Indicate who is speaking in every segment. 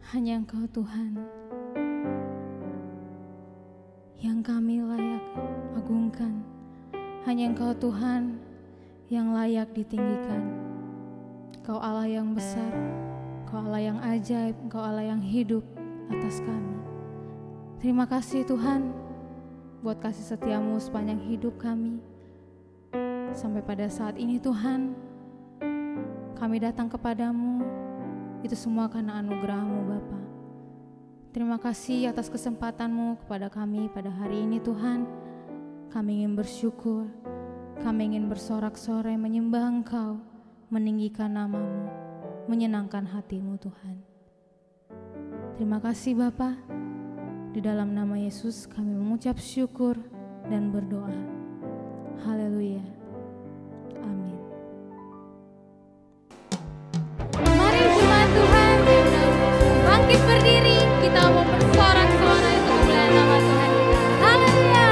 Speaker 1: Hanya Engkau Tuhan yang kami layak agungkan. Hanya Engkau Tuhan yang layak ditinggikan. Engkau Allah yang besar, Engkau Allah yang ajaib, Engkau Allah yang hidup atas kami. Terima kasih Tuhan buat kasih setiamu sepanjang hidup kami. Sampai pada saat ini Tuhan, kami datang kepadamu, itu semua karena anugerah-Mu Bapa. Terima kasih atas kesempatan-Mu kepada kami pada hari ini Tuhan. Kami ingin bersyukur, kami ingin bersorak-sorai menyembah Engkau, meninggikan nama-Mu, menyenangkan hati-Mu Tuhan. Terima kasih Bapa. Di dalam nama Yesus kami mengucap syukur dan berdoa. Haleluya. Amin. Mari jemaat Tuhan, bangkit berdiri, kita mau bersorak-sorai untuk memuliakan nama Tuhan. Haleluya.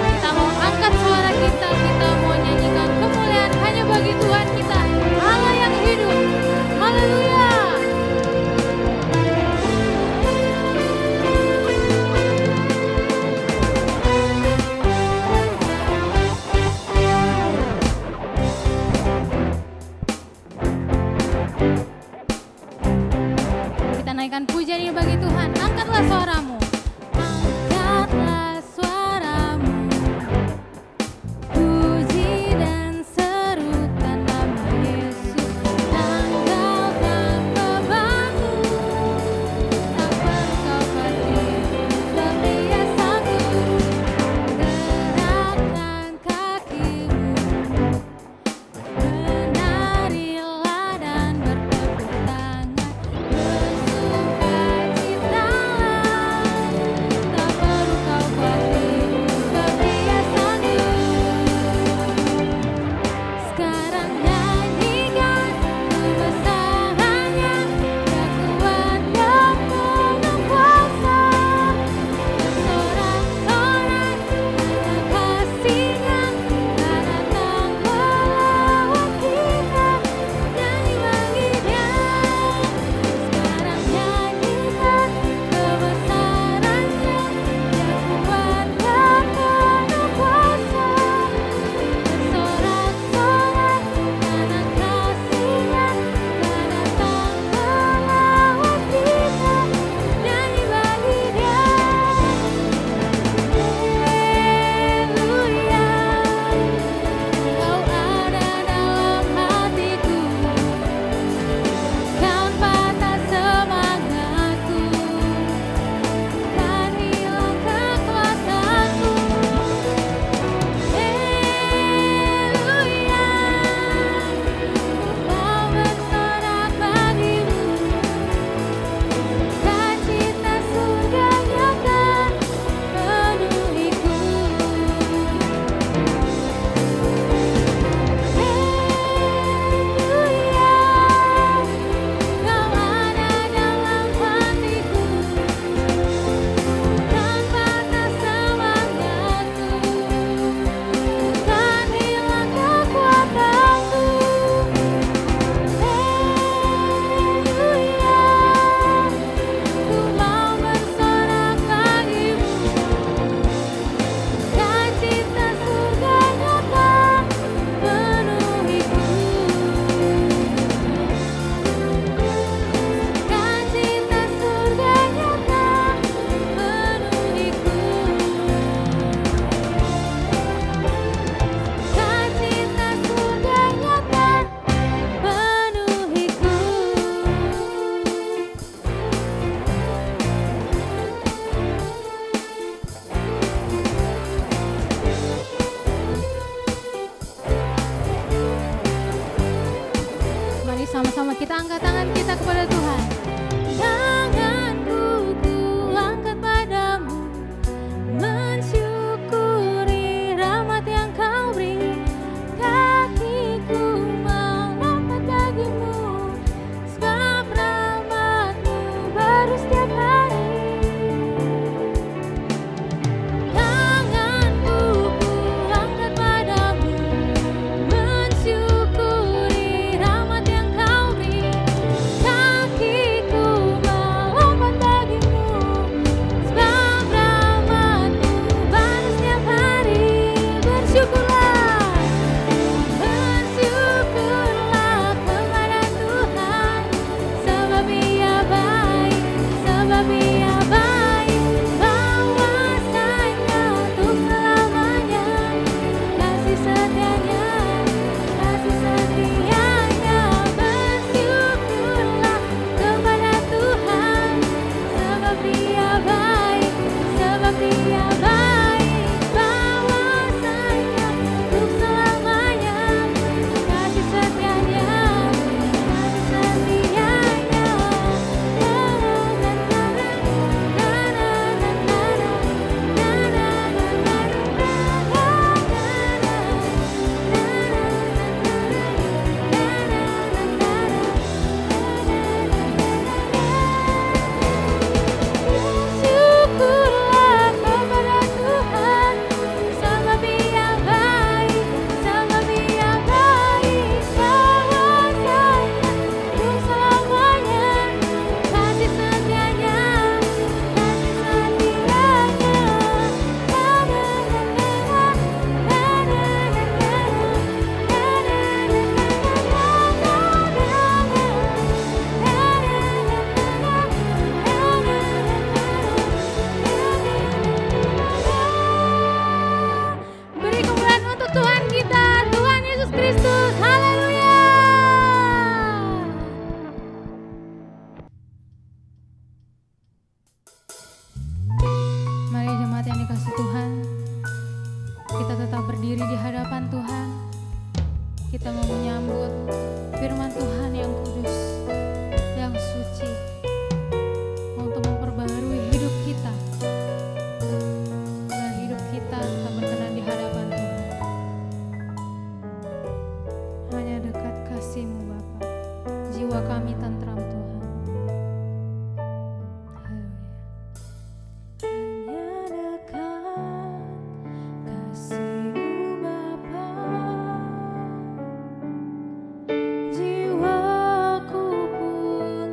Speaker 1: Kita mau angkat suara kita mau nyanyikan kemuliaan hanya bagi Tuhan kita, Allah yang hidup. Haleluya. Kita naikkan pujian ini bagi Tuhan. Angkatlah suaramu. Angkatlah suaramu. Puji dan serukan nama Yesus. Tanggalkan bebanmu. Tak perlu kau khawatir, perhiasanmu. Gerakkan kakimu. Menarilah dan bertepuk tangan. Sama-sama kita angkat tangan kita kepada Tuhan. Tanganku ku angkat padamu, mensyukuri rahmat yang Kau beri. Kakiku melompat bagimu, sebab rahmat-Mu baru setiap hari. Tanganku ku angkat padamu, kasih Tuhan, kita tetap berdiri di hadapan Tuhan. Kita mau menyambut firman Tuhan yang kudus, yang suci, untuk memperbaharui hidup kita, agar hidup kita tetap berkenan di hadapan Tuhan. Hanya dekat kasih-Mu Bapa, jiwa kami tentram Tuhan.
Speaker 2: Jiwaku pun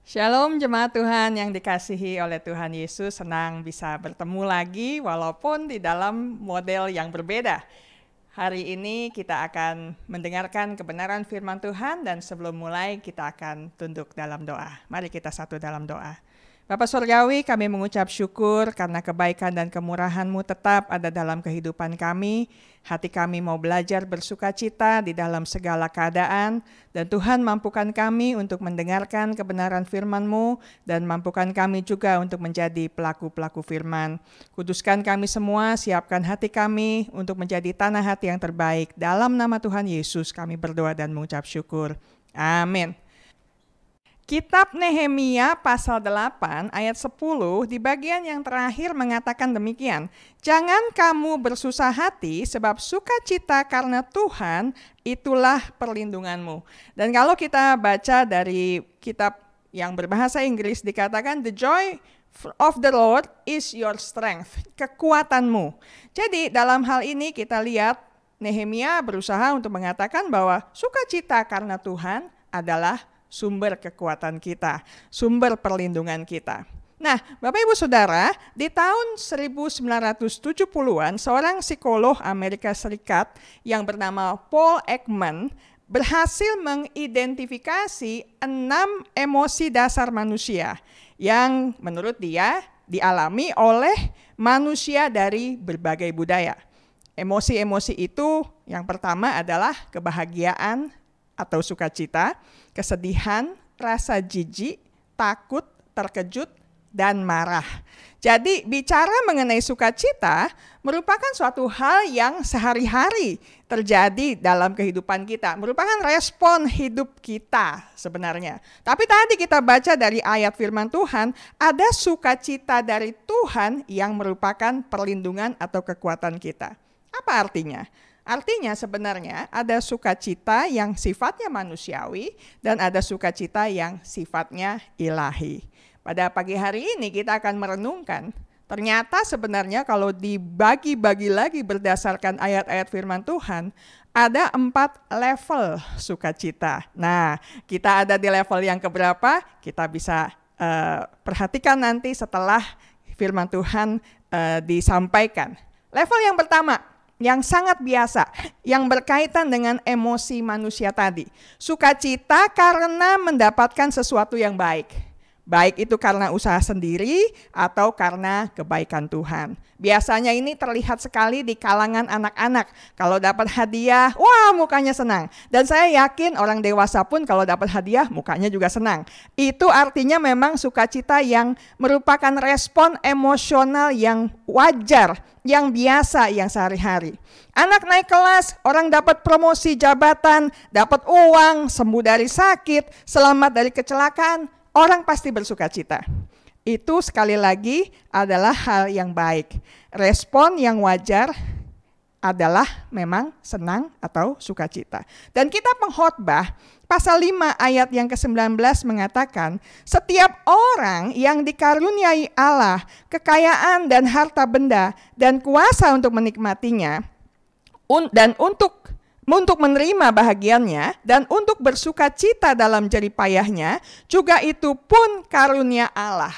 Speaker 2: Shalom jemaat Tuhan yang dikasihi oleh Tuhan Yesus, senang bisa bertemu lagi walaupun di dalam model yang berbeda. Hari ini kita akan mendengarkan kebenaran firman Tuhan dan sebelum mulai kita akan tunduk dalam doa. Mari kita satu dalam doa. Bapa Surgawi, kami mengucap syukur karena kebaikan dan kemurahan-Mu tetap ada dalam kehidupan kami. Hati kami mau belajar bersuka cita di dalam segala keadaan. Dan Tuhan mampukan kami untuk mendengarkan kebenaran firman-Mu dan mampukan kami juga untuk menjadi pelaku-pelaku firman. Kuduskan kami semua, siapkan hati kami untuk menjadi tanah hati yang terbaik. Dalam nama Tuhan Yesus kami berdoa dan mengucap syukur. Amin. Kitab Nehemia pasal 8 ayat 10 di bagian yang terakhir mengatakan demikian. Jangan kamu bersusah hati sebab sukacita karena Tuhan itulah perlindunganmu. Dan kalau kita baca dari kitab yang berbahasa Inggris dikatakan the joy of the Lord is your strength, kekuatanmu. Jadi dalam hal ini kita lihat Nehemia berusaha untuk mengatakan bahwa sukacita karena Tuhan adalah sumber kekuatan kita, sumber perlindungan kita. Nah, Bapak Ibu Saudara, di tahun 1970-an, seorang psikolog Amerika Serikat yang bernama Paul Ekman berhasil mengidentifikasi 6 emosi dasar manusia yang menurut dia dialami oleh manusia dari berbagai budaya. Emosi-emosi itu yang pertama adalah kebahagiaan atau sukacita, kesedihan, rasa jijik, takut, terkejut, dan marah. Jadi bicara mengenai sukacita merupakan suatu hal yang sehari-hari terjadi dalam kehidupan kita, merupakan respon hidup kita sebenarnya. Tapi tadi kita baca dari ayat firman Tuhan, ada sukacita dari Tuhan yang merupakan perlindungan atau kekuatan kita. Apa artinya? Artinya sebenarnya ada sukacita yang sifatnya manusiawi dan ada sukacita yang sifatnya ilahi. Pada pagi hari ini kita akan merenungkan, ternyata sebenarnya kalau dibagi-bagi lagi berdasarkan ayat-ayat firman Tuhan, ada 4 level sukacita. Nah, kita ada di level yang keberapa? Kita bisa perhatikan nanti setelah firman Tuhan disampaikan. Level yang pertama, yang sangat biasa, yang berkaitan dengan emosi manusia tadi. Sukacita karena mendapatkan sesuatu yang baik. Baik itu karena usaha sendiri atau karena kebaikan Tuhan. Biasanya ini terlihat sekali di kalangan anak-anak. Kalau dapat hadiah, wah mukanya senang. Dan saya yakin orang dewasa pun kalau dapat hadiah, mukanya juga senang. Itu artinya memang sukacita yang merupakan respon emosional yang wajar, yang biasa, yang sehari-hari. Anak naik kelas, orang dapat promosi jabatan, dapat uang, sembuh dari sakit, selamat dari kecelakaan, orang pasti bersukacita. Itu sekali lagi adalah hal yang baik. Respon yang wajar adalah memang senang atau sukacita. Dan kitab Pengkhotbah pasal 5 ayat yang ke-19 mengatakan, setiap orang yang dikaruniai Allah kekayaan dan harta benda dan kuasa untuk menikmatinya dan untuk menerima bahagiannya dan untuk bersukacita dalam jerih payahnya, juga itu pun karunia Allah.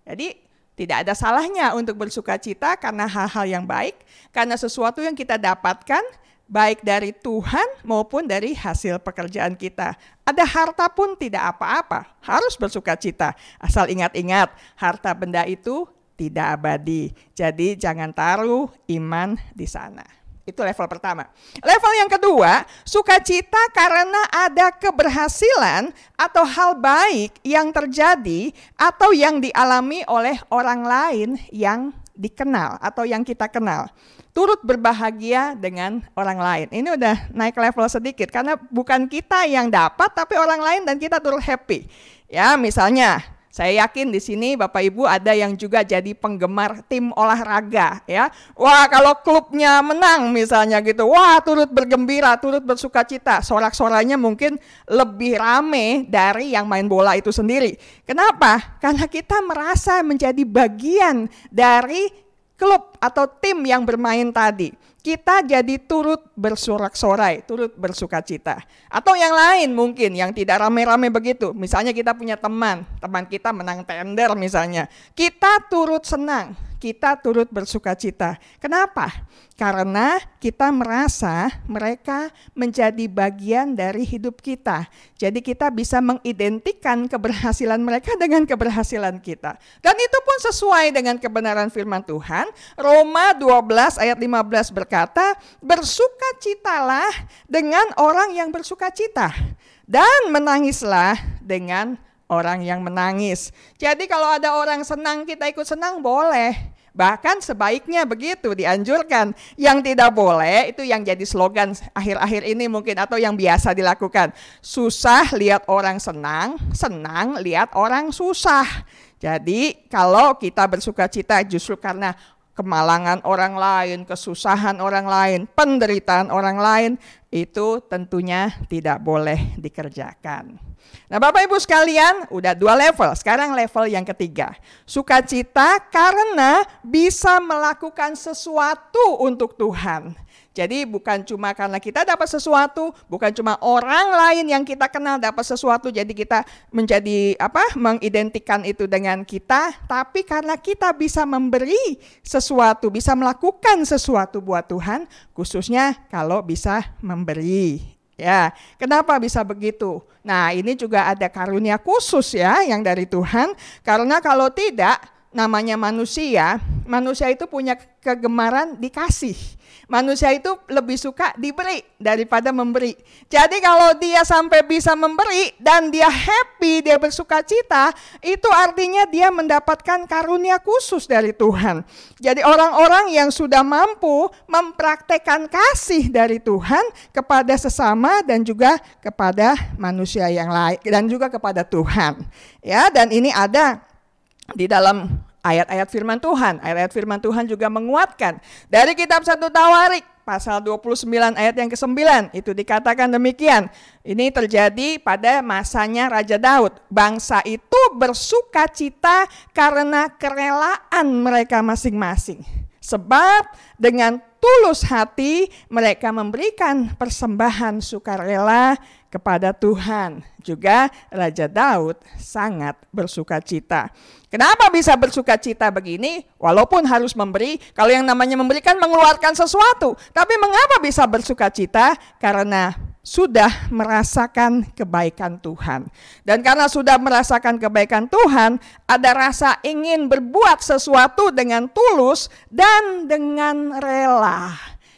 Speaker 2: Jadi tidak ada salahnya untuk bersukacita karena hal-hal yang baik, karena sesuatu yang kita dapatkan baik dari Tuhan maupun dari hasil pekerjaan kita. Ada harta pun tidak apa-apa, harus bersukacita. Asal ingat-ingat, harta benda itu tidak abadi. Jadi jangan taruh iman di sana. Itu level pertama. Level yang kedua, sukacita karena ada keberhasilan atau hal baik yang terjadi atau yang dialami oleh orang lain yang dikenal atau yang kita kenal. Turut berbahagia dengan orang lain. Ini udah naik level sedikit karena bukan kita yang dapat tapi orang lain dan kita turut happy. Ya, misalnya saya yakin di sini Bapak Ibu ada yang juga jadi penggemar tim olahraga ya. Wah, kalau klubnya menang misalnya gitu, wah turut bergembira, turut bersukacita. Sorak-soranya mungkin lebih rame dari yang main bola itu sendiri. Kenapa? Karena kita merasa menjadi bagian dari klub atau tim yang bermain tadi. kita jadi turut bersorak-sorai, turut bersukacita. Atau yang lain mungkin yang tidak rame-rame begitu. Misalnya kita punya teman kita menang tender misalnya. Kita turut senang, kita turut bersukacita. Kenapa? Karena kita merasa mereka menjadi bagian dari hidup kita. Jadi kita bisa mengidentikan keberhasilan mereka dengan keberhasilan kita. Dan itu pun sesuai dengan kebenaran firman Tuhan. Roma 12 ayat 15 berkata, bersukacitalah dengan orang yang bersukacita, dan menangislah dengan orang yang menangis. Jadi kalau ada orang senang, kita ikut senang boleh. Bahkan sebaiknya begitu, dianjurkan. Yang tidak boleh, itu yang jadi slogan akhir-akhir ini mungkin, atau yang biasa dilakukan. Susah lihat orang senang, senang lihat orang susah. Jadi kalau kita bersukacita justru karena kemalangan orang lain, kesusahan orang lain, penderitaan orang lain, itu tentunya tidak boleh dikerjakan. Nah Bapak Ibu sekalian, udah 2 level, sekarang level yang ketiga. Sukacita karena bisa melakukan sesuatu untuk Tuhan. Jadi bukan cuma karena kita dapat sesuatu, bukan cuma orang lain yang kita kenal dapat sesuatu, jadi kita menjadi mengidentikan itu dengan kita, tapi karena kita bisa memberi sesuatu, bisa melakukan sesuatu buat Tuhan, khususnya kalau bisa memberi. Ya, kenapa bisa begitu? Nah, ini juga ada karunia khusus ya yang dari Tuhan, karena kalau tidak, namanya manusia itu punya kegemaran dikasih. Manusia itu lebih suka diberi daripada memberi. Jadi kalau dia sampai bisa memberi dan dia happy, dia bersukacita, itu artinya dia mendapatkan karunia khusus dari Tuhan. Jadi orang-orang yang sudah mampu mempraktekkan kasih dari Tuhan kepada sesama dan juga kepada manusia yang lain dan juga kepada Tuhan. Ya, dan ini ada di dalam ayat-ayat firman Tuhan. Ayat-ayat firman Tuhan juga menguatkan. Dari kitab 1 Tawarik pasal 29 ayat yang ke-9 itu dikatakan demikian. Ini terjadi pada masanya Raja Daud. Bangsa itu bersukacita karena kerelaan mereka masing-masing. Sebab dengan tulus hati mereka memberikan persembahan sukarela kepada Tuhan. Juga Raja Daud sangat bersukacita. Kenapa bisa bersukacita begini? Walaupun harus memberi, kalau yang namanya memberikan mengeluarkan sesuatu. Tapi mengapa bisa bersukacita? Karena sudah merasakan kebaikan Tuhan. Dan karena sudah merasakan kebaikan Tuhan, ada rasa ingin berbuat sesuatu dengan tulus dan dengan rela.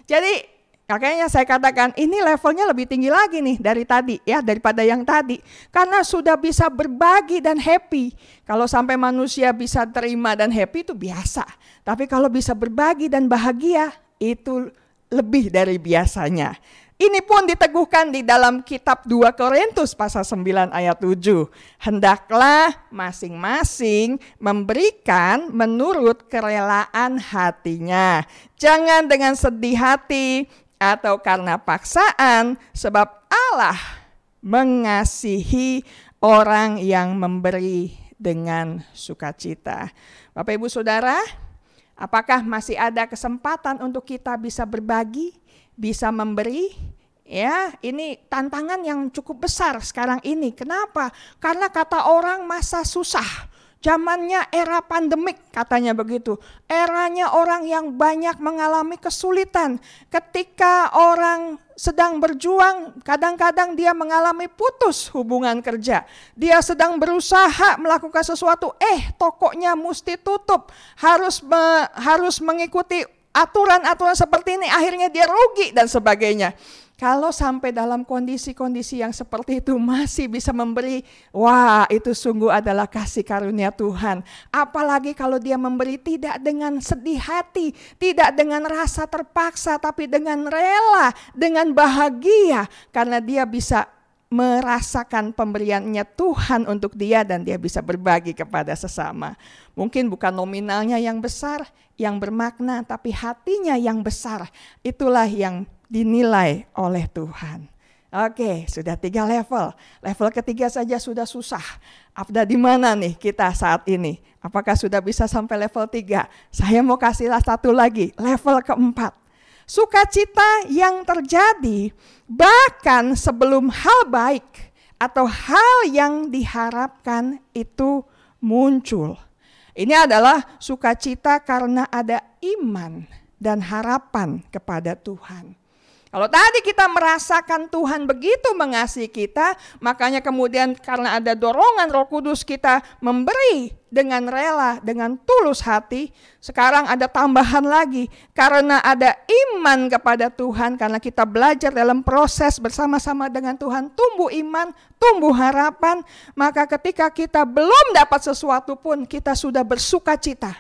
Speaker 2: Jadi makanya saya katakan ini levelnya lebih tinggi lagi nih dari tadi ya, daripada yang tadi. Karena sudah bisa berbagi dan happy. Kalau sampai manusia bisa terima dan happy itu biasa. Tapi kalau bisa berbagi dan bahagia itu lebih dari biasanya. Ini pun diteguhkan di dalam kitab 2 Korintus pasal 9 ayat 7. Hendaklah masing-masing memberikan menurut kerelaan hatinya. Jangan dengan sedih hati atau karena paksaan, sebab Allah mengasihi orang yang memberi dengan sukacita. Bapak Ibu Saudara, apakah masih ada kesempatan untuk kita bisa berbagi, bisa memberi? Ya, ini tantangan yang cukup besar sekarang ini. Kenapa? Karena kata orang masa susah. Zamannya era pandemik katanya begitu. Eranya orang yang banyak mengalami kesulitan. Ketika orang sedang berjuang, kadang-kadang dia mengalami putus hubungan kerja. Dia sedang berusaha melakukan sesuatu, tokonya mesti tutup. Harus mengikuti aturan-aturan seperti ini, akhirnya dia rugi dan sebagainya. Kalau sampai dalam kondisi-kondisi yang seperti itu masih bisa memberi, wah itu sungguh adalah kasih karunia Tuhan. Apalagi kalau dia memberi tidak dengan sedih hati, tidak dengan rasa terpaksa, tapi dengan rela, dengan bahagia. Karena dia bisa merasakan pemberiannya Tuhan untuk dia dan dia bisa berbagi kepada sesama. Mungkin bukan nominalnya yang besar, yang bermakna, tapi hatinya yang besar. Itulah yang dinilai oleh Tuhan. Oke, sudah 3 level. Level ketiga saja sudah susah. Ada di mana nih kita saat ini? Apakah sudah bisa sampai level 3? Saya mau kasihlah satu lagi, level keempat. Sukacita yang terjadi bahkan sebelum hal baik atau hal yang diharapkan itu muncul. Ini adalah sukacita karena ada iman dan harapan kepada Tuhan. Kalau tadi kita merasakan Tuhan begitu mengasihi kita, makanya kemudian karena ada dorongan Roh Kudus kita memberi dengan rela, dengan tulus hati. Sekarang ada tambahan lagi, karena ada iman kepada Tuhan, karena kita belajar dalam proses bersama-sama dengan Tuhan, tumbuh iman, tumbuh harapan. Maka ketika kita belum dapat sesuatu pun, kita sudah bersuka cita.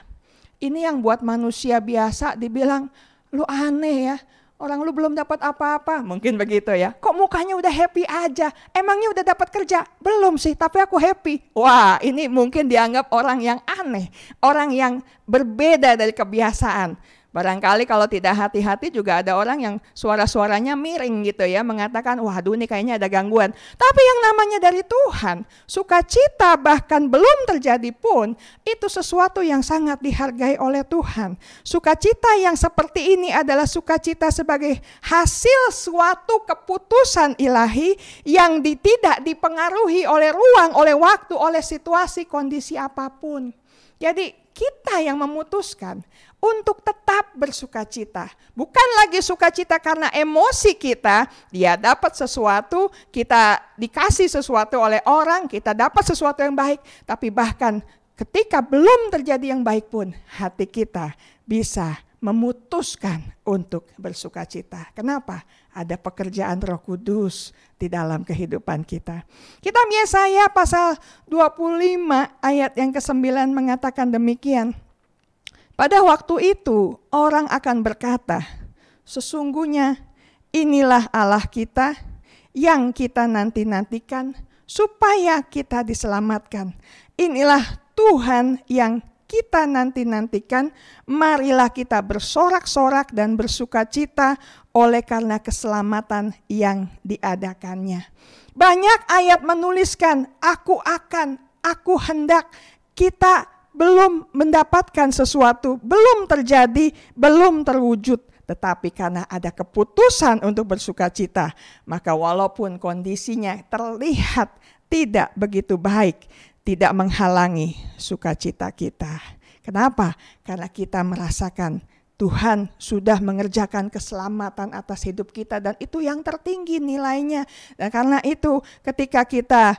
Speaker 2: Ini yang buat manusia biasa dibilang, lu aneh ya. Orang lu belum dapat apa-apa, mungkin begitu ya. Kok mukanya udah happy aja? Emangnya udah dapat kerja? Belum sih, tapi aku happy. Wah, ini mungkin dianggap orang yang aneh, orang yang berbeda dari kebiasaan. Barangkali kalau tidak hati-hati juga ada orang yang suara-suaranya miring gitu ya, mengatakan, waduh ini kayaknya ada gangguan. Tapi yang namanya dari Tuhan, sukacita bahkan belum terjadi pun, itu sesuatu yang sangat dihargai oleh Tuhan. Sukacita yang seperti ini adalah sukacita sebagai hasil suatu keputusan ilahi yang tidak dipengaruhi oleh ruang, oleh waktu, oleh situasi, kondisi apapun. Jadi kita yang memutuskan untuk tetap bersukacita. Bukan lagi sukacita karena emosi kita, dia dapat sesuatu, kita dikasih sesuatu oleh orang, kita dapat sesuatu yang baik. Tapi bahkan ketika belum terjadi yang baik pun, hati kita bisa memutuskan untuk bersukacita. Kenapa? Ada pekerjaan Roh Kudus di dalam kehidupan kita. Kitab Yesaya pasal 25 ayat yang ke-9 mengatakan demikian. Pada waktu itu orang akan berkata, sesungguhnya inilah Allah kita yang kita nanti-nantikan supaya kita diselamatkan. Inilah Tuhan yang kita nanti-nantikan, marilah kita bersorak-sorak dan bersukacita oleh karena keselamatan yang diadakannya. Banyak ayat menuliskan, aku akan, aku hendak. Kita belum mendapatkan sesuatu, belum terjadi, belum terwujud. Tetapi karena ada keputusan untuk bersukacita, maka walaupun kondisinya terlihat tidak begitu baik, tidak menghalangi sukacita kita. Kenapa? Karena kita merasakan Tuhan sudah mengerjakan keselamatan atas hidup kita dan itu yang tertinggi nilainya. Dan karena itu ketika kita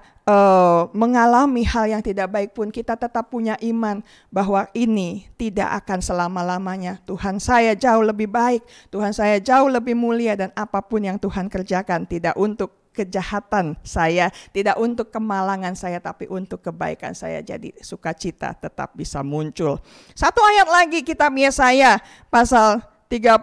Speaker 2: mengalami hal yang tidak baik pun kita tetap punya iman bahwa ini tidak akan selama-lamanya. Tuhan saya jauh lebih baik, Tuhan saya jauh lebih mulia dan apapun yang Tuhan kerjakan tidak untuk kejahatan saya, tidak untuk kemalangan saya, tapi untuk kebaikan saya. Jadi sukacita tetap bisa muncul. Satu ayat lagi kitab Yesaya pasal 35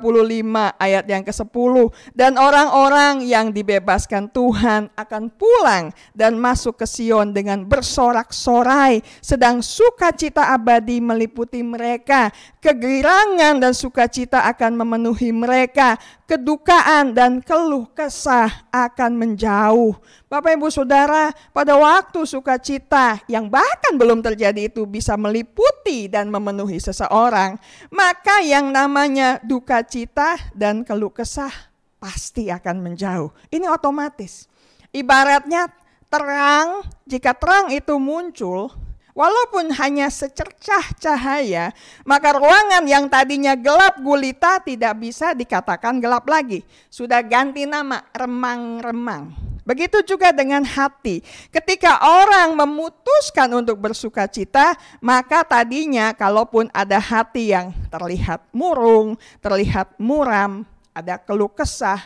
Speaker 2: ayat yang ke-10. Dan orang-orang yang dibebaskan Tuhan akan pulang dan masuk ke Sion dengan bersorak-sorai, sedang sukacita abadi meliputi mereka. Kegirangan dan sukacita akan memenuhi mereka. Kedukaan dan keluh kesah akan menjauh. Bapak Ibu Saudara, pada waktu sukacita yang bahkan belum terjadi itu bisa meliputi dan memenuhi seseorang, maka yang namanya duka cita dan keluh kesah pasti akan menjauh. Ini otomatis. Ibaratnya terang, jika terang itu muncul, walaupun hanya secercah cahaya, maka ruangan yang tadinya gelap gulita tidak bisa dikatakan gelap lagi. Sudah ganti nama, remang-remang. Begitu juga dengan hati. Ketika orang memutuskan untuk bersukacita, maka tadinya kalaupun ada hati yang terlihat murung, terlihat muram, ada keluh kesah,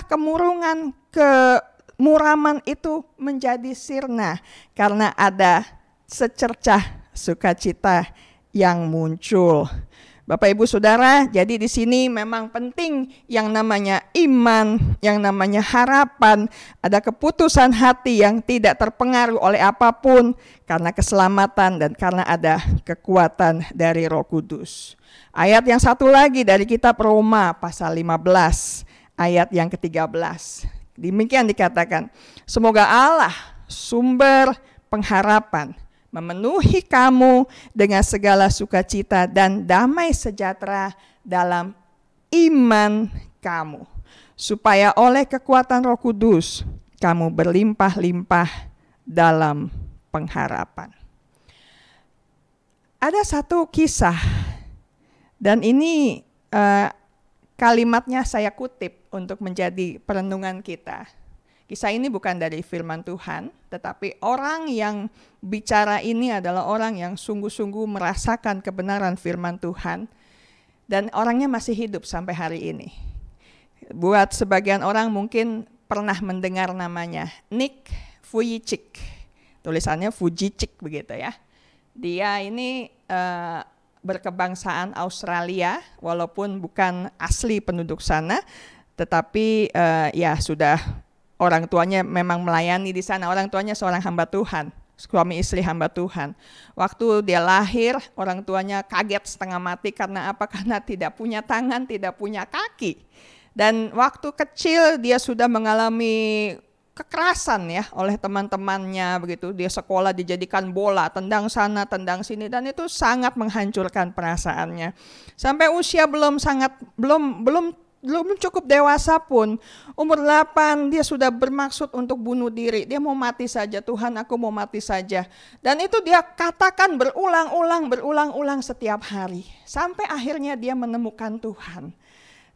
Speaker 2: kemurungan, kemuraman itu menjadi sirna karena ada secercah sukacita yang muncul. Bapak Ibu Saudara, jadi di sini memang penting yang namanya iman, yang namanya harapan, ada keputusan hati yang tidak terpengaruh oleh apapun karena keselamatan dan karena ada kekuatan dari Roh Kudus. Ayat yang satu lagi dari kitab Roma pasal 15 ayat yang ke-13. Demikian dikatakan, semoga Allah sumber pengharapan memenuhi kamu dengan segala sukacita dan damai sejahtera dalam iman kamu, supaya oleh kekuatan Roh Kudus kamu berlimpah-limpah dalam pengharapan. Ada satu kisah, dan ini kalimatnya saya kutip untuk menjadi perenungan kita. Kisah ini bukan dari firman Tuhan, tetapi orang yang bicara ini adalah orang yang sungguh-sungguh merasakan kebenaran firman Tuhan, dan orangnya masih hidup sampai hari ini. Buat sebagian orang mungkin pernah mendengar namanya, Nick Vujicic. Tulisannya Vujicic begitu ya. Dia ini berkebangsaan Australia, walaupun bukan asli penduduk sana, tetapi ya sudah orang tuanya memang melayani di sana. Orang tuanya seorang hamba Tuhan, suami istri hamba Tuhan. Waktu dia lahir, orang tuanya kaget setengah mati. Karena apa? Karena tidak punya tangan, tidak punya kaki. Dan waktu kecil dia sudah mengalami kekerasan ya oleh teman-temannya begitu. Dia sekolah dijadikan bola, tendang sana, tendang sini, dan itu sangat menghancurkan perasaannya. Sampai usia belum cukup dewasa pun, umur 8 dia sudah bermaksud untuk bunuh diri. Dia mau mati saja, Tuhan aku mau mati saja. Dan itu dia katakan berulang-ulang setiap hari. Sampai akhirnya dia menemukan Tuhan.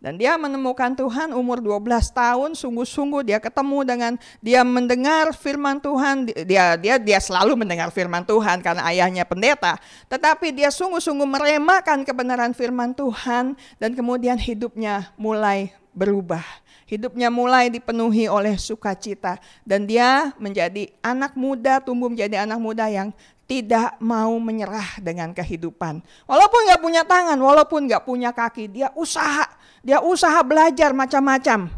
Speaker 2: Dan dia menemukan Tuhan umur 12 tahun, sungguh-sungguh dia ketemu dengan, dia mendengar firman Tuhan, dia selalu mendengar firman Tuhan karena ayahnya pendeta, tetapi dia sungguh-sungguh meremakan kebenaran firman Tuhan, dan kemudian hidupnya mulai berubah. Hidupnya mulai dipenuhi oleh sukacita, dan dia menjadi anak muda, tumbuh menjadi anak muda yang tidak mau menyerah dengan kehidupan. Walaupun gak punya tangan, walaupun gak punya kaki, dia usaha belajar macam-macam.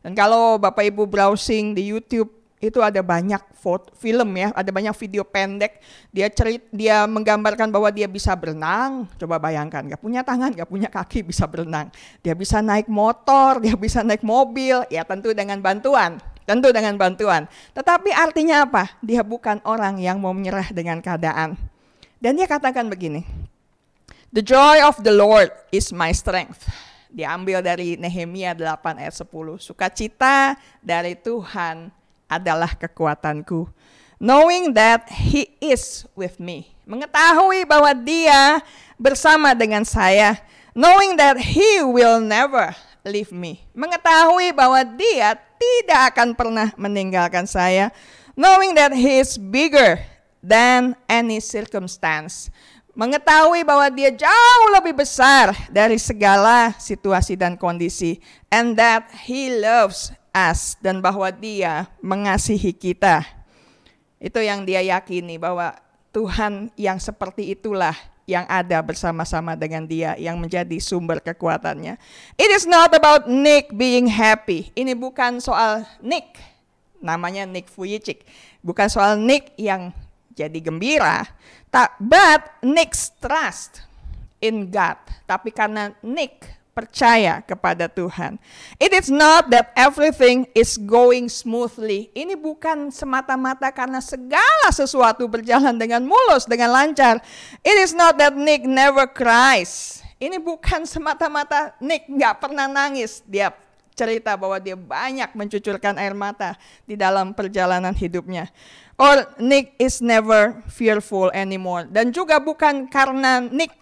Speaker 2: Dan kalau Bapak Ibu browsing di YouTube, itu ada banyak film ya, ada banyak video pendek. Dia menggambarkan bahwa dia bisa berenang. Coba bayangkan, gak punya tangan, gak punya kaki, bisa berenang. Dia bisa naik motor, dia bisa naik mobil, ya tentu dengan bantuan. Tetapi artinya apa? Dia bukan orang yang mau menyerah dengan keadaan. Dan dia katakan begini, "The joy of the Lord is my strength." Diambil dari Nehemia 8 ayat 10. Sukacita dari Tuhan adalah kekuatanku. Knowing that He is with me. Mengetahui bahwa Dia bersama dengan saya. Knowing that He will never leave me. Mengetahui bahwa Dia tidak akan pernah meninggalkan saya. Knowing that He is bigger than any circumstance. Mengetahui bahwa Dia jauh lebih besar dari segala situasi dan kondisi. And that He loves us. Dan bahwa Dia mengasihi kita. Itu yang dia yakini, bahwa Tuhan yang seperti itulah yang ada bersama-sama dengan dia, yang menjadi sumber kekuatannya. It is not about Nick being happy. Ini bukan soal Nick, namanya Nick Vujicic. Bukan soal Nick yang jadi gembira, but Nick's trust in God. Tapi karena Nick percaya kepada Tuhan. It is not that everything is going smoothly. Ini bukan semata-mata karena segala sesuatu berjalan dengan mulus, dengan lancar. It is not that Nick never cries. Ini bukan semata-mata Nick nggak pernah nangis. Dia cerita bahwa dia banyak mencucurkan air mata di dalam perjalanan hidupnya. Or Nick is never fearful anymore. Dan juga bukan karena Nick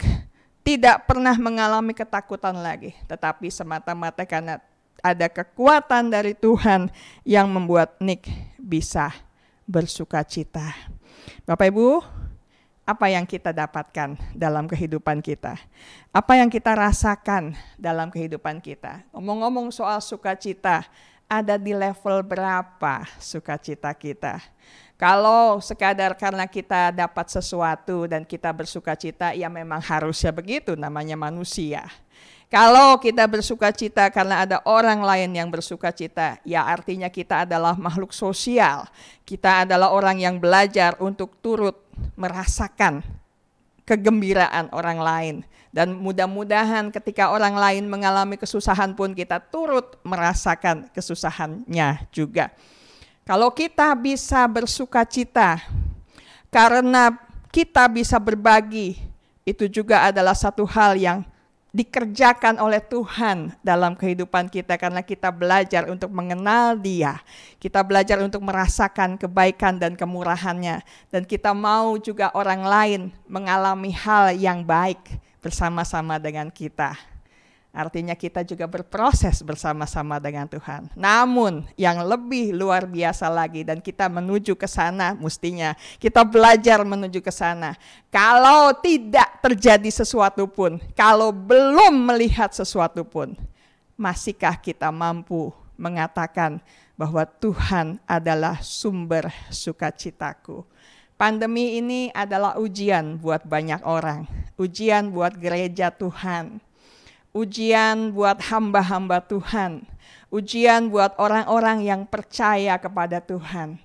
Speaker 2: tidak pernah mengalami ketakutan lagi, tetapi semata-mata karena ada kekuatan dari Tuhan yang membuat Nick bisa bersukacita. Bapak Ibu, apa yang kita dapatkan dalam kehidupan kita? Apa yang kita rasakan dalam kehidupan kita? Ngomong-ngomong soal sukacita, ada di level berapa sukacita kita? Kalau sekadar karena kita dapat sesuatu dan kita bersukacita, ya memang harusnya begitu, namanya manusia. Kalau kita bersukacita karena ada orang lain yang bersukacita, ya artinya kita adalah makhluk sosial. Kita adalah orang yang belajar untuk turut merasakan kegembiraan orang lain. Dan mudah-mudahan ketika orang lain mengalami kesusahan pun kita turut merasakan kesusahannya juga. Kalau kita bisa bersukacita karena kita bisa berbagi, itu juga adalah satu hal yang dikerjakan oleh Tuhan dalam kehidupan kita karena kita belajar untuk mengenal Dia. Kita belajar untuk merasakan kebaikan dan kemurahan-Nya, dan kita mau juga orang lain mengalami hal yang baik bersama-sama dengan kita. Artinya kita juga berproses bersama-sama dengan Tuhan. Namun yang lebih luar biasa lagi, dan kita menuju ke sana, mestinya kita belajar menuju ke sana. Kalau tidak terjadi sesuatu pun, kalau belum melihat sesuatu pun, masihkah kita mampu mengatakan bahwa Tuhan adalah sumber sukacitaku? Pandemi ini adalah ujian buat banyak orang, ujian buat gereja Tuhan, ujian buat hamba-hamba Tuhan, ujian buat orang-orang yang percaya kepada Tuhan,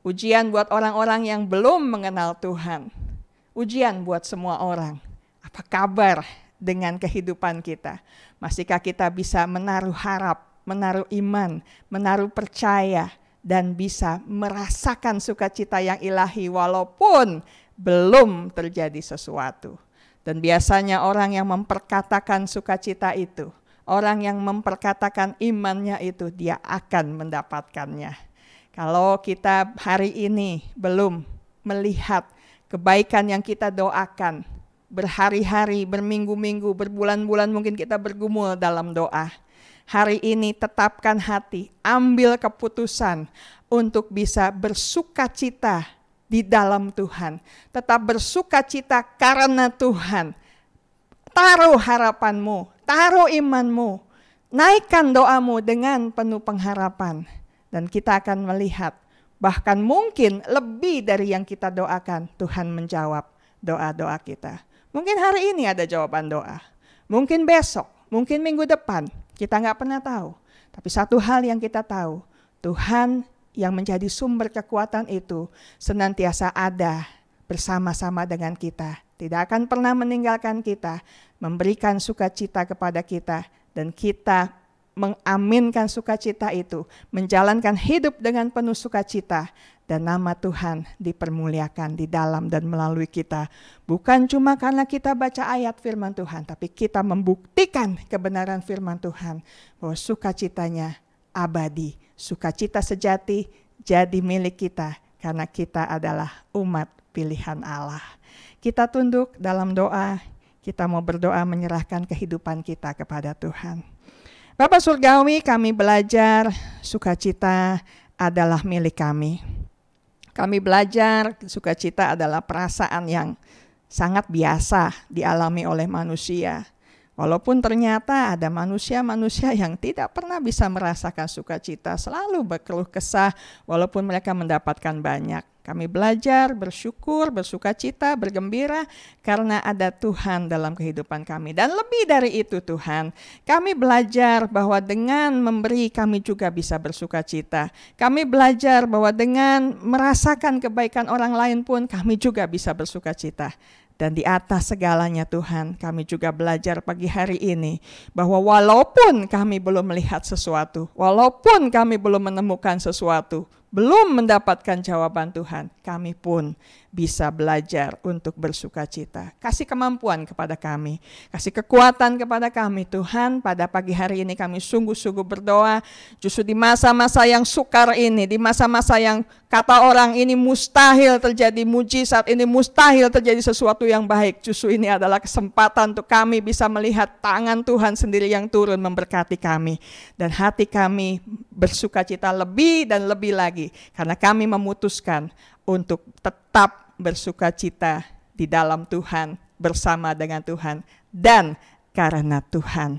Speaker 2: ujian buat orang-orang yang belum mengenal Tuhan, ujian buat semua orang. Apa kabar dengan kehidupan kita? Masihkah kita bisa menaruh harap, menaruh iman, menaruh percaya, dan bisa merasakan sukacita yang ilahi walaupun belum terjadi sesuatu? Dan biasanya orang yang memperkatakan sukacita itu, orang yang memperkatakan imannya itu, dia akan mendapatkannya. Kalau kita hari ini belum melihat kebaikan yang kita doakan, berhari-hari, berminggu-minggu, berbulan-bulan mungkin kita bergumul dalam doa. Hari ini tetapkan hati, ambil keputusan untuk bisa bersukacita di dalam Tuhan. Tetap bersukacita karena Tuhan. Taruh harapanmu, taruh imanmu, naikkan doamu dengan penuh pengharapan. Dan kita akan melihat, bahkan mungkin lebih dari yang kita doakan, Tuhan menjawab doa-doa kita. Mungkin hari ini ada jawaban doa, mungkin besok, mungkin minggu depan, kita nggak pernah tahu. Tapi satu hal yang kita tahu, Tuhan yang menjadi sumber kekuatan itu senantiasa ada bersama-sama dengan kita. Tidak akan pernah meninggalkan kita, memberikan sukacita kepada kita, dan kita mengaminkan sukacita itu, menjalankan hidup dengan penuh sukacita, dan nama Tuhan dipermuliakan di dalam dan melalui kita. Bukan cuma karena kita baca ayat firman Tuhan, tapi kita membuktikan kebenaran firman Tuhan, bahwa sukacitanya abadi. Sukacita sejati jadi milik kita karena kita adalah umat pilihan Allah. Kita tunduk dalam doa, kita mau berdoa menyerahkan kehidupan kita kepada Tuhan. Bapa Surgawi, kami belajar sukacita adalah milik kami. Kami belajar sukacita adalah perasaan yang sangat biasa dialami oleh manusia. Walaupun ternyata ada manusia-manusia yang tidak pernah bisa merasakan sukacita, selalu berkeluh kesah walaupun mereka mendapatkan banyak. Kami belajar bersyukur, bersukacita, bergembira karena ada Tuhan dalam kehidupan kami. Dan lebih dari itu Tuhan, kami belajar bahwa dengan memberi kami juga bisa bersukacita. Kami belajar bahwa dengan merasakan kebaikan orang lain pun kami juga bisa bersukacita. Dan di atas segalanya Tuhan, kami juga belajar pagi hari ini bahwa walaupun kami belum melihat sesuatu, walaupun kami belum menemukan sesuatu, belum mendapatkan jawaban Tuhan, kami pun bisa belajar untuk bersukacita. Kasih kemampuan kepada kami, kasih kekuatan kepada kami Tuhan. Pada pagi hari ini kami sungguh-sungguh berdoa, justru di masa-masa yang sukar ini, di masa-masa yang kata orang ini mustahil terjadi mujizat, ini mustahil terjadi sesuatu yang baik. Justru ini adalah kesempatan untuk kami bisa melihat tangan Tuhan sendiri yang turun memberkati kami. Dan hati kami bersukacita lebih dan lebih lagi, karena kami memutuskan untuk tetap bersukacita di dalam Tuhan, bersama dengan Tuhan, dan karena Tuhan.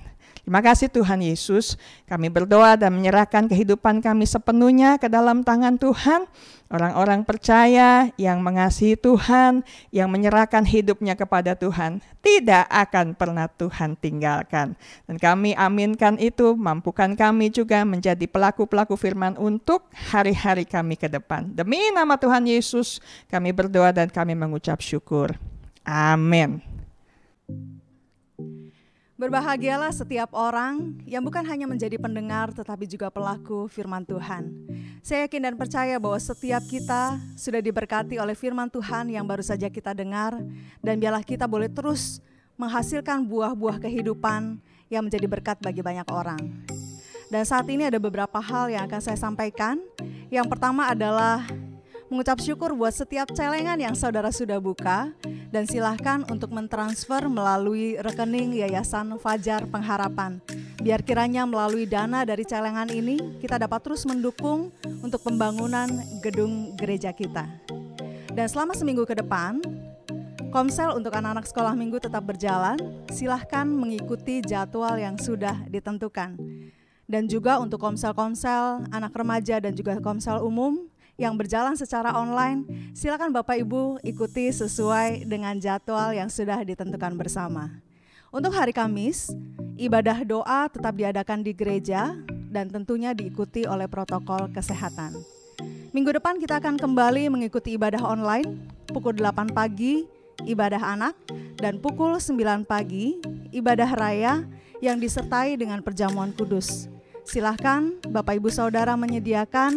Speaker 2: Terima kasih Tuhan Yesus, kami berdoa dan menyerahkan kehidupan kami sepenuhnya ke dalam tangan Tuhan. Orang-orang percaya yang mengasihi Tuhan, yang menyerahkan hidupnya kepada Tuhan, tidak akan pernah Tuhan tinggalkan. Dan kami aminkan itu, mampukan kami juga menjadi pelaku-pelaku firman untuk hari-hari kami ke depan. Demi nama Tuhan Yesus, kami berdoa dan kami mengucap syukur. Amin.
Speaker 3: Berbahagialah setiap orang yang bukan hanya menjadi pendengar tetapi juga pelaku firman Tuhan. Saya yakin dan percaya bahwa setiap kita sudah diberkati oleh firman Tuhan yang baru saja kita dengar, dan biarlah kita boleh terus menghasilkan buah-buah kehidupan yang menjadi berkat bagi banyak orang. Dan saat ini ada beberapa hal yang akan saya sampaikan. Yang pertama adalah mengucap syukur buat setiap celengan yang saudara sudah buka, dan silahkan untuk mentransfer melalui rekening Yayasan Fajar Pengharapan. Biar kiranya melalui dana dari celengan ini kita dapat terus mendukung untuk pembangunan gedung gereja kita. Dan selama seminggu ke depan, Komsel untuk anak-anak sekolah minggu tetap berjalan. Silahkan mengikuti jadwal yang sudah ditentukan. Dan juga untuk komsel-komsel anak remaja dan juga komsel umum yang berjalan secara online, silakan Bapak Ibu ikuti sesuai dengan jadwal yang sudah ditentukan bersama. Untuk hari Kamis, ibadah doa tetap diadakan di gereja dan tentunya diikuti oleh protokol kesehatan. Minggu depan kita akan kembali mengikuti ibadah online pukul 8 pagi, ibadah anak, dan pukul 9 pagi, ibadah raya yang disertai dengan perjamuan kudus. Silahkan Bapak Ibu Saudara menyediakan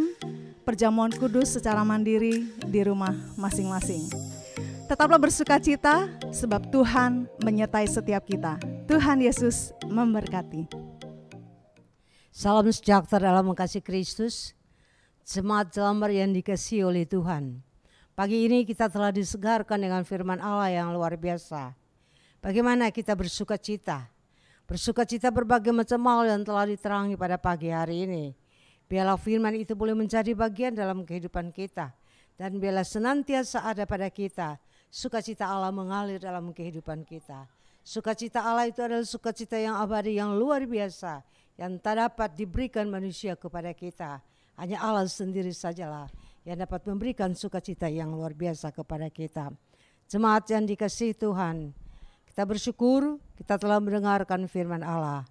Speaker 3: perjamuan kudus secara mandiri di rumah masing-masing. Tetaplah bersukacita sebab Tuhan menyertai setiap kita. Tuhan Yesus memberkati.
Speaker 4: Salam sejahtera dalam kasih Kristus. Jemaat Jelambar yang dikasihi oleh Tuhan. Pagi ini kita telah disegarkan dengan firman Allah yang luar biasa. Bagaimana kita bersukacita? Bersukacita berbagai macam hal yang telah diterangi pada pagi hari ini. Biarlah firman itu boleh menjadi bagian dalam kehidupan kita. Dan biarlah senantiasa ada pada kita. Sukacita Allah mengalir dalam kehidupan kita. Sukacita Allah itu adalah sukacita yang abadi, yang luar biasa. Yang tak dapat diberikan manusia kepada kita. Hanya Allah sendiri sajalah yang dapat memberikan sukacita yang luar biasa kepada kita. Jemaat yang dikasihi Tuhan, kita bersyukur kita telah mendengarkan firman Allah.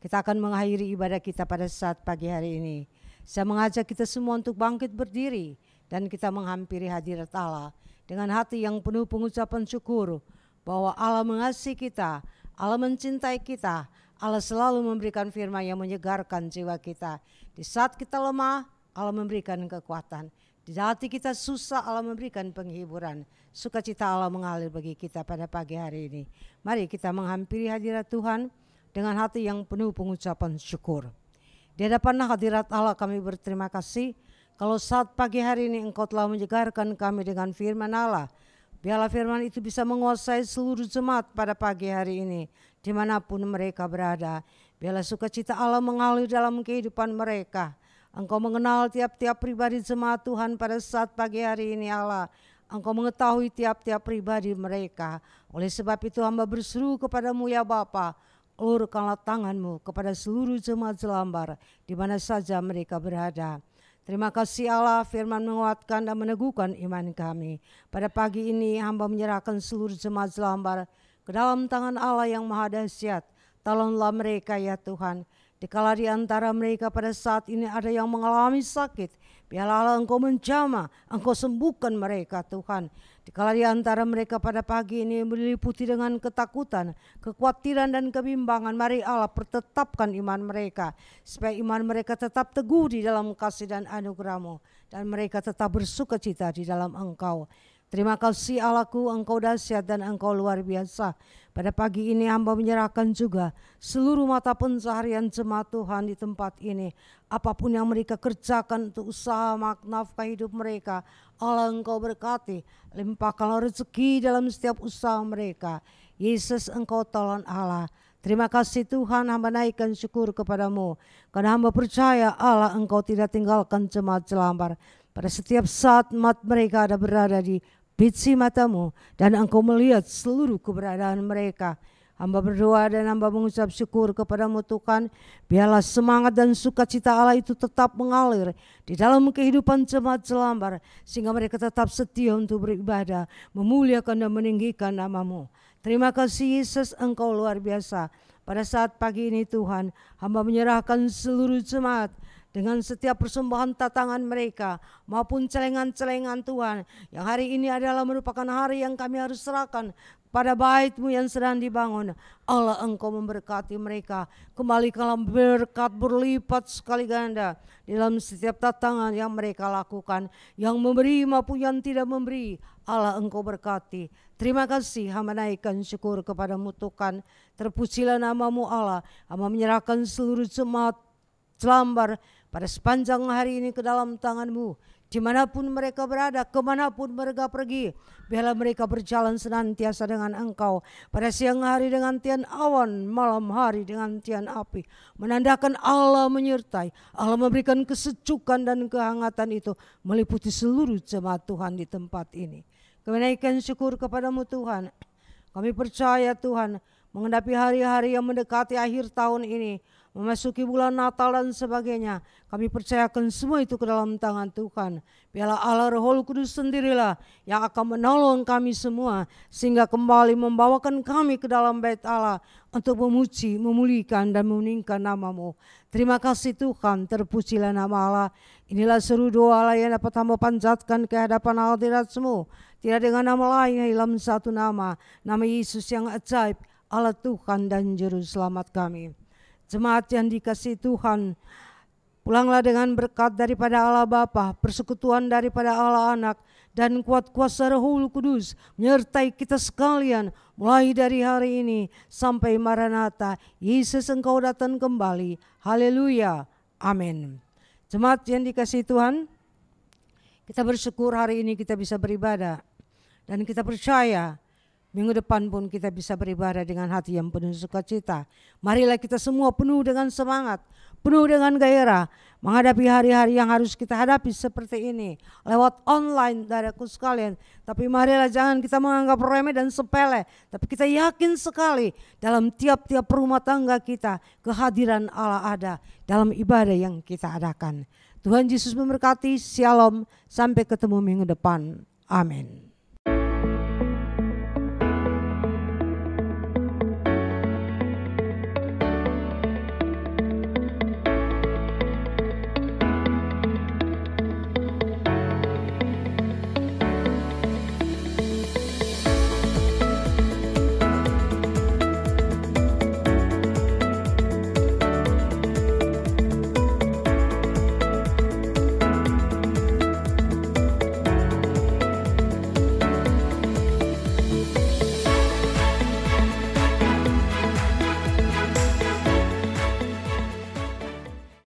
Speaker 4: Kita akan mengakhiri ibadah kita pada saat pagi hari ini. Saya mengajak kita semua untuk bangkit berdiri dan kita menghampiri hadirat Allah dengan hati yang penuh pengucapan syukur bahwa Allah mengasihi kita, Allah mencintai kita, Allah selalu memberikan firman yang menyegarkan jiwa kita. Di saat kita lemah, Allah memberikan kekuatan. Di hati kita susah, Allah memberikan penghiburan. Sukacita Allah mengalir bagi kita pada pagi hari ini. Mari kita menghampiri hadirat Tuhan dengan hati yang penuh pengucapan syukur. Di hadapan hadirat Allah kami berterima kasih kalau saat pagi hari ini Engkau telah menyegarkan kami dengan firman Allah. Biarlah firman itu bisa menguasai seluruh jemaat pada pagi hari ini dimanapun mereka berada. Biarlah sukacita Allah mengalir dalam kehidupan mereka. Engkau mengenal tiap-tiap pribadi jemaat Tuhan pada saat pagi hari ini Allah. Engkau mengetahui tiap-tiap pribadi mereka. Oleh sebab itu hamba berseru kepadamu ya Bapa, ulurkanlah tanganmu kepada seluruh jemaat Jelambar di mana saja mereka berada. Terima kasih Allah, firman menguatkan dan meneguhkan iman kami. Pada pagi ini hamba menyerahkan seluruh jemaat Jelambar ke dalam tangan Allah yang maha dahsyat. Tolonglah mereka ya Tuhan. Dikala di antara mereka pada saat ini ada yang mengalami sakit, biarlah Allah Engkau menjamah, Engkau sembuhkan mereka Tuhan. Dikala di antara mereka pada pagi ini diliputi dengan ketakutan, kekhawatiran dan kebimbangan, mari Allah pertetapkan iman mereka, supaya iman mereka tetap teguh di dalam kasih dan anugerah-Mu, dan mereka tetap bersukacita di dalam Engkau. Terima kasih Allahku, Engkau dahsyat dan Engkau luar biasa. Pada pagi ini hamba menyerahkan juga seluruh mata pencaharian jemaat Tuhan di tempat ini. Apapun yang mereka kerjakan untuk usaha nafkah hidup mereka, Allah Engkau berkati. Limpahkanlah rezeki dalam setiap usaha mereka. Yesus Engkau tolong Allah. Terima kasih Tuhan, hamba naikkan syukur kepadamu. Karena hamba percaya Allah Engkau tidak tinggalkan jemaat Jelambar. Pada setiap saat mereka ada berada di biji matamu dan Engkau melihat seluruh keberadaan mereka. Hamba berdoa dan hamba mengucap syukur kepadamu Tuhan. Biarlah semangat dan sukacita Allah itu tetap mengalir di dalam kehidupan jemaat Jelambar, sehingga mereka tetap setia untuk beribadah, memuliakan dan meninggikan nama-Mu. Terima kasih Yesus, Engkau luar biasa. Pada saat pagi ini Tuhan, hamba menyerahkan seluruh jemaat dengan setiap persembahan tatangan mereka maupun celengan-celengan Tuhan, yang hari ini adalah merupakan hari yang kami harus serahkan pada bait-Mu yang sedang dibangun. Allah, Engkau memberkati mereka, kembalikanlah berkat berlipat sekali ganda dalam setiap tatangan yang mereka lakukan, yang memberi maupun yang tidak memberi. Allah, Engkau berkati. Terima kasih, hamba naikkan syukur kepadamu Tuhan. Terpujilah nama-Mu Allah. Hamba menyerahkan seluruh jemaat Jelambar pada sepanjang hari ini ke dalam tangan-Mu. Dimanapun mereka berada, kemanapun mereka pergi, biarlah mereka berjalan senantiasa dengan Engkau. Pada siang hari dengan tian awan, malam hari dengan tian api, menandakan Allah menyertai. Allah memberikan kesejukan dan kehangatan itu meliputi seluruh jemaat Tuhan di tempat ini. Kami naikkan syukur kepadamu Tuhan. Kami percaya Tuhan, menghadapi hari-hari yang mendekati akhir tahun ini, memasuki bulan Natal dan sebagainya, kami percayakan semua itu ke dalam tangan Tuhan. Biarlah Allah Roh Kudus sendirilah yang akan menolong kami semua, sehingga kembali membawakan kami ke dalam bait Allah untuk memuji, memulihkan dan meninggikan nama-Mu. Terima kasih Tuhan, terpujilah nama Allah. Inilah seru doa Allah yang dapat hamba panjatkan ke hadapan hadirat-Mu. Tidak dengan nama lain dalam satu nama Yesus yang ajaib, Allah Tuhan dan Juru Selamat kami. Jemaat yang dikasihi Tuhan, pulanglah dengan berkat daripada Allah Bapa, persekutuan daripada Allah Anak, dan kuat kuasa Roh Kudus menyertai kita sekalian mulai dari hari ini sampai Maranatha. Yesus, Engkau datang kembali. Haleluya. Amin. Jemaat yang dikasihi Tuhan, kita bersyukur hari ini kita bisa beribadah, dan kita percaya minggu depan pun kita bisa beribadah dengan hati yang penuh sukacita. Marilah kita semua penuh dengan semangat, penuh dengan gairah menghadapi hari-hari yang harus kita hadapi seperti ini lewat online, saudaraku sekalian. Tapi marilah jangan kita menganggap remeh dan sepele, tapi kita yakin sekali dalam tiap-tiap rumah tangga kita kehadiran Allah ada dalam ibadah yang kita adakan. Tuhan Yesus memberkati. Shalom, sampai ketemu minggu depan. Amin.